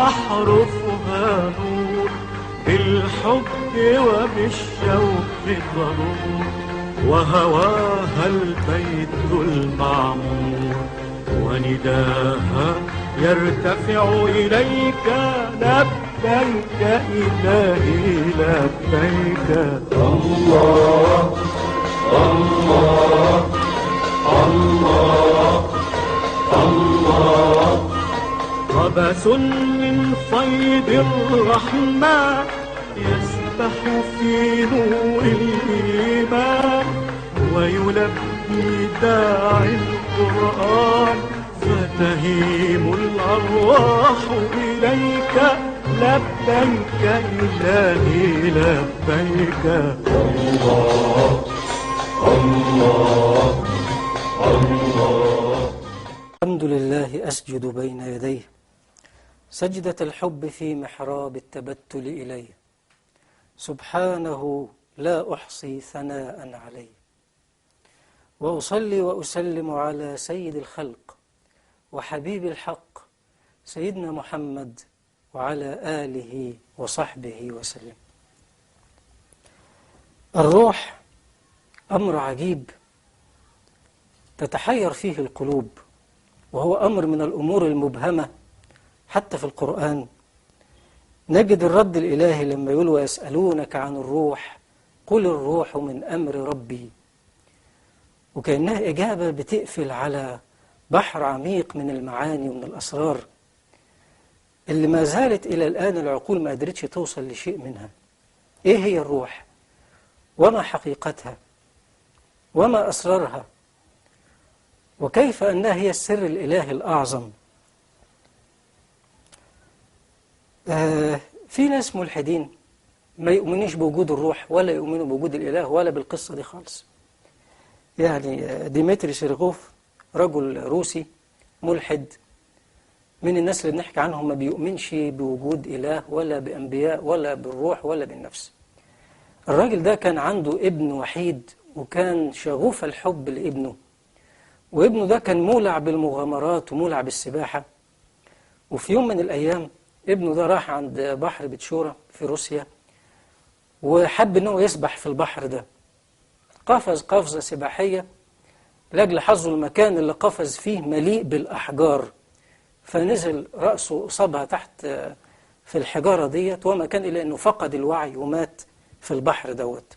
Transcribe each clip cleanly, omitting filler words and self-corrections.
أحرفها نور، بالحب وبالشوق ضرور، وهواها البيت المعمور، ونداها يرتفع إليك لبيك إلهي لبيك. الله الله الله الله، قبس من صيد الرحمن يسبح في نور الإيمان، ويلبي داعي القرآن، فتهيم الأرواح إليك لبيك إلهي لبيك. الله الله الله. الحمد لله أسجد بين يديه سجدة الحب في محراب التبتل إليه، سبحانه لا أحصي ثناء عليه، وأصلي وأسلم على سيد الخلق وحبيب الحق سيدنا محمد وعلى آله وصحبه وسلم. الروح أمر عجيب تتحير فيه القلوب، وهو أمر من الأمور المبهمة. حتى في القرآن نجد الرد الإلهي لما يقول ويسألونك عن الروح قل الروح من أمر ربي، وكأنها إجابة بتقفل على بحر عميق من المعاني ومن الأسرار اللي ما زالت إلى الآن العقول ما قدرتش توصل لشيء منها. إيه هي الروح؟ وما حقيقتها؟ وما أسرارها؟ وكيف أنها هي السر الإلهي الأعظم؟ في ناس ملحدين ما يؤمنوش بوجود الروح ولا يؤمنوا بوجود الإله ولا بالقصة دي خالص. يعني ديمتري سيرغوف رجل روسي ملحد من الناس اللي بنحكي عنهم، ما بيؤمنش بوجود إله ولا بأنبياء ولا بالروح ولا بالنفس. الراجل ده كان عنده ابن وحيد، وكان شغوف الحب لابنه، وابنه ده كان مولع بالمغامرات ومولع بالسباحة. وفي يوم من الأيام ابنه ده راح عند بحر بتشورة في روسيا، وحب أنه يسبح في البحر ده. قفز قفزة سباحية، لأجل حظه المكان اللي قفز فيه مليء بالأحجار، فنزل رأسه أصابها تحت في الحجارة ديت، وما كان إلا أنه فقد الوعي ومات في البحر دوت.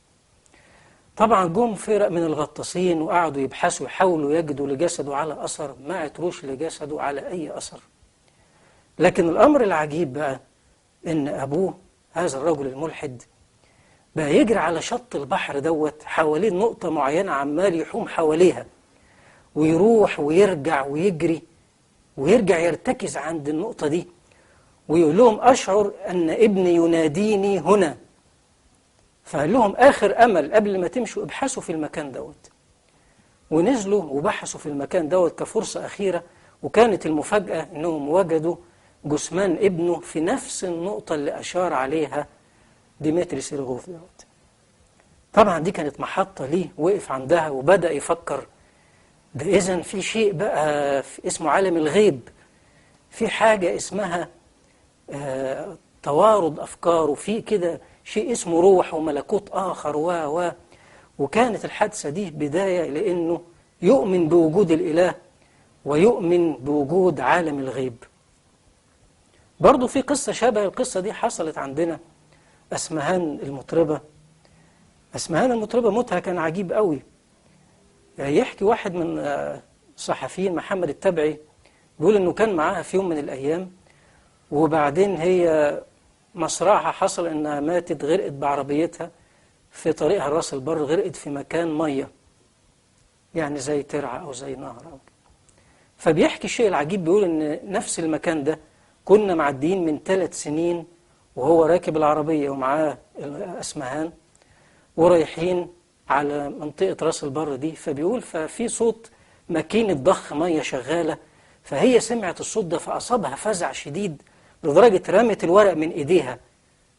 طبعا جم فرق من الغطاسين وقعدوا يبحثوا يحاولوا يجدوا لجسده على أثر، ما عثروش لجسده على أي أثر. لكن الأمر العجيب بقى إن أبوه هذا الرجل الملحد بقى يجري على شط البحر دوت حواليه نقطة معينة، عمال يحوم حواليها ويروح ويرجع ويجري ويرجع يرتكز عند النقطة دي، ويقول لهم أشعر أن ابني يناديني هنا. فقال لهم آخر أمل قبل ما تمشوا ابحثوا في المكان دوت. ونزلوا وبحثوا في المكان دوت كفرصة أخيرة، وكانت المفاجأة أنهم وجدوا جثمان ابنه في نفس النقطة اللي أشار عليها ديمتري سيرغوف دوت. طبعا دي كانت محطة ليه، وقف عندها وبدأ يفكر ده إذن في شيء بقى اسمه عالم الغيب، في حاجة اسمها توارد أفكار، وفي كده شيء اسمه روح وملكوت آخر وكانت الحادثة دي بداية لأنه يؤمن بوجود الإله ويؤمن بوجود عالم الغيب. برضو في قصة شبه القصة دي حصلت عندنا. أسمهان المطربة موتها كان عجيب قوي. يحكي واحد من الصحفيين محمد التبعي، بيقول إنه كان معاها في يوم من الأيام، وبعدين هي مصرعها حصل إنها ماتت، غرقت بعربيتها في طريقها راس البر، غرقت في مكان مية يعني زي ترعة أو زي نهر أو. فبيحكي الشيء العجيب، بيقول إن نفس المكان ده كنا معديين من 3 سنين وهو راكب العربية ومعاه أسمهان ورايحين على منطقة راس البر دي. فبيقول ففي صوت ماكينة ضخ مية شغالة، فهي سمعت الصوت ده فأصابها فزع شديد لدرجة رمت الورق من إيديها.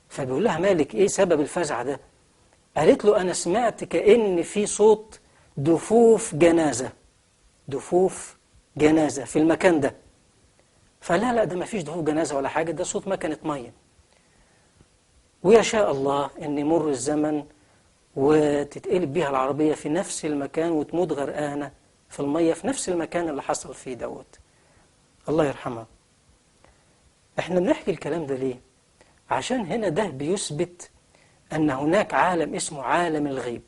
فبيقول لها مالك إيه سبب الفزع ده؟ قالت له أنا سمعت كأن في صوت دفوف جنازة في المكان ده. فلا لا ده ما فيش دخول جنازة ولا حاجة، ده صوت مكنة مية. ويشاء الله أن يمر الزمن وتتقلب بيها العربية في نفس المكان وتموت غرقانة في المية في نفس المكان اللي حصل فيه دوت. الله يرحمها. احنا بنحكي الكلام ده ليه؟ عشان هنا ده بيثبت أن هناك عالم اسمه عالم الغيب،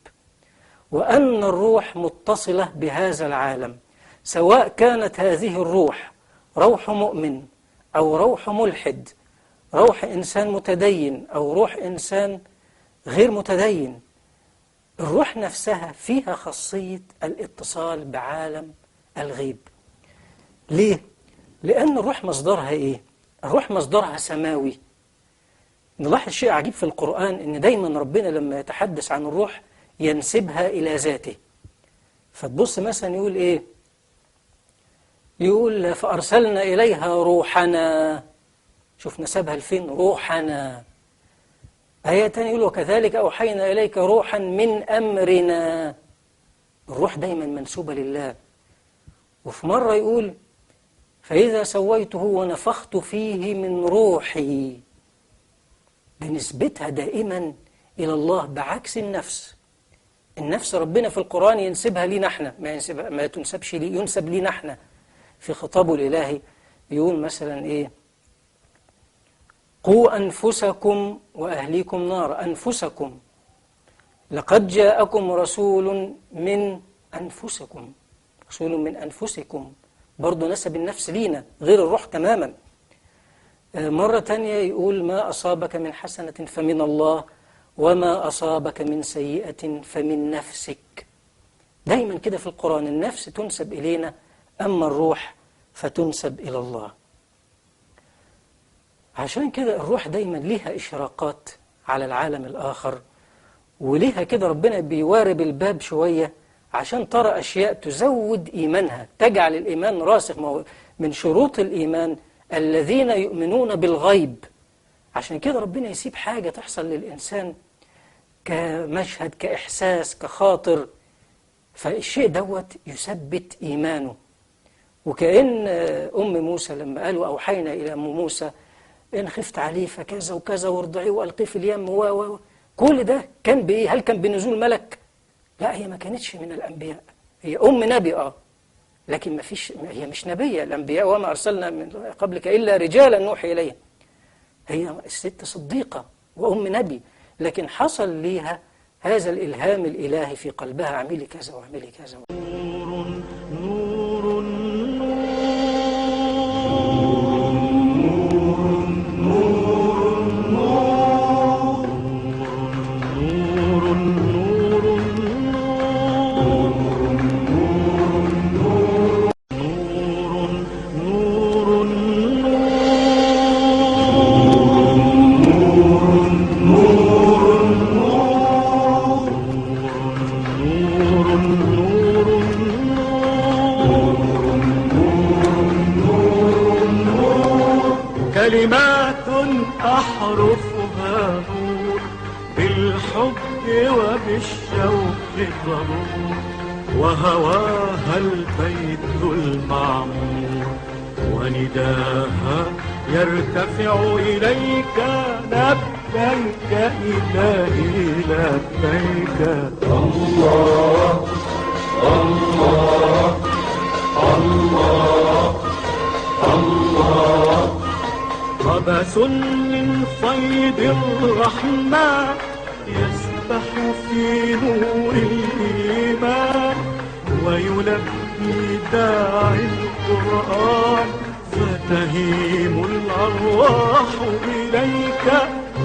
وأن الروح متصلة بهذا العالم، سواء كانت هذه الروح روح مؤمن أو روح ملحد، روح إنسان متدين أو روح إنسان غير متدين. الروح نفسها فيها خاصية الاتصال بعالم الغيب. ليه؟ لأن الروح مصدرها إيه؟ الروح مصدرها سماوي. نلاحظ شيء عجيب في القرآن، إن دايما ربنا لما يتحدث عن الروح ينسبها إلى ذاته. فتبص مثلا يقول إيه؟ يقول فأرسلنا إليها روحنا. شوف نسبها لفين؟ روحنا. آية تانية يقول وكذلك أوحينا إليك روحا من أمرنا. الروح دايما منسوبة لله. وفي مرة يقول فإذا سويته ونفخت فيه من روحي. بنسبتها دائما إلى الله، بعكس النفس. النفس ربنا في القرآن ينسبها لينا احنا، ما تنسبش لي، ينسب لينا احنا. في خطابه الإلهي يقول مثلا إيه؟ قوا أنفسكم وأهليكم نار. أنفسكم لقد جاءكم رسول من أنفسكم. رسول من أنفسكم برضو نسب النفس لينا، غير الروح تماما. مرة تانية يقول ما أصابك من حسنة فمن الله وما أصابك من سيئة فمن نفسك. دايما كده في القرآن النفس تنسب إلينا، أما الروح فتنسب إلى الله. عشان كده الروح دايما ليها إشراقات على العالم الآخر، وليها كده ربنا بيوارب الباب شوية عشان ترى أشياء تزود إيمانها، تجعل الإيمان راسخ. من شروط الإيمان الذين يؤمنون بالغيب. عشان كده ربنا يسيب حاجة تحصل للإنسان كمشهد، كإحساس، كخاطر، فالشيء دوت يثبت إيمانه. وكأن أم موسى لما قالوا أوحينا إلى أم موسى إن خفت عليه فكذا وكذا وارضعيه وألقيه في اليم كل ده كان بإيه؟ هل كان بنزول ملك؟ لا، هي ما كانتش من الأنبياء، هي أم نبي لكن ما فيش، هي مش نبية. الأنبياء وما أرسلنا من قبلك إلا رجالا نوحي إليهم. هي الست صديقة وأم نبي، لكن حصل ليها هذا الإلهام الإلهي في قلبها، اعملي كذا واعملي كذا. نور كلمات أحرفها نور، بالحب وبالشوق ضرور، وهواها البيت المعمور، ونداها يرتفع إليك لبيك إلهي لبيك. الله الله الله الله. قبس من صيد الرحمن يسبح في نور الإيمان، ويلبي داعي القرآن، فتهيم الأرواح إليك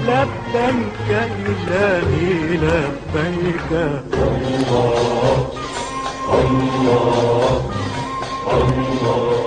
لبيك إلهي لبيك. الله الله الله.